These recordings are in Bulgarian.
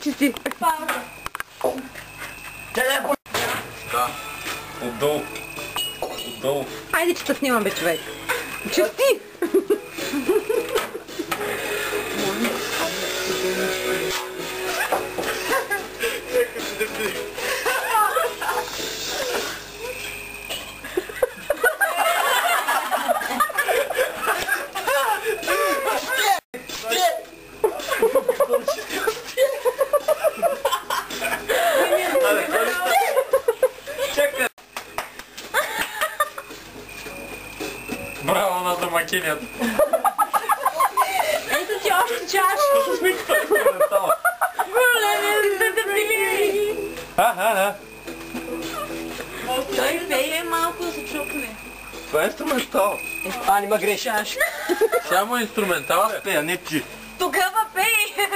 Чисти. Пауза. Телефон. Да. Отдолу. Отдолу. Айде, че те снимам, бе, човек. Чисти! Браво на домакинят! Ето ти още чаш. Какво се смихта? Той пее малко да се чукне. Това е инструментал. Нима грешаш. Само инструментал аз пея, не ти. Тогава пей.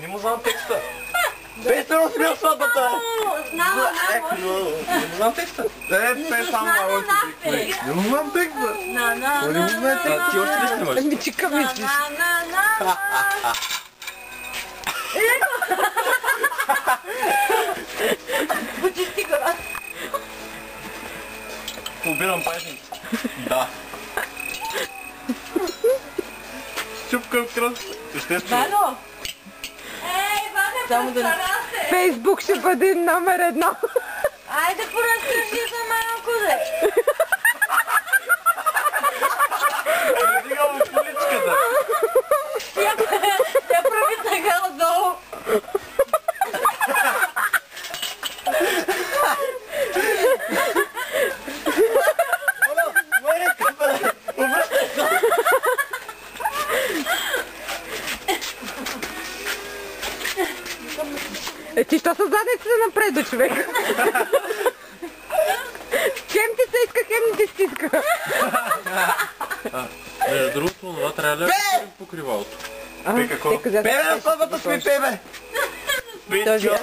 Не му знам текста. Песен усмил сватбата. Знам. Не му знам текста. Пей само малко. Не му знам текста. Ти още ли снимаш? Ми чика мислиш. Почисти гора. Побирам паятници. Да. Чупка в кръст. Естествено. Вано. Ей, Ване, Само да- постарате. Фейсбук ще бъде номер 1. Айде поразкажи за малко, де. Дигам в количката. Я прави така отдолу. Ти що са задниците напред, бе, човек? Хем ти се иска, хем не ти стиска. Между другото, това трябва да е покривалото. Пей какво? Пебе на сватбата сме, пебе. Пей чо?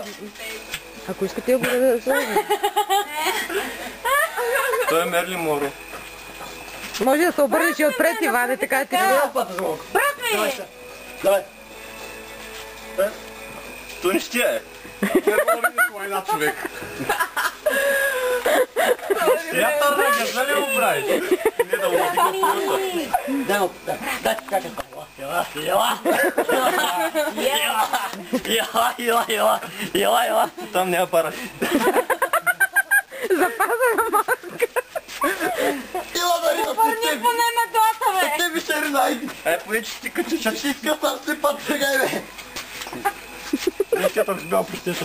Ако искате го да сложим. Той е Мерли Моро. Може да се обърнеш и отпред, Иване, така ти Пебе на пата за малко. Брат ми! Давай. То не ще е. Първо видиш война, човек. Я търна газа ли го правиш? Не да лоди го Дай му, дай ти кака. Ела. Там няма пара. запазена маска. Ела да рида Пърни с теб. поне метлата, бе! Те ми ще ринайди. Ай, поне че ти качиш. Ще си иска сам си път сега, бе. Не ще там си бял почти.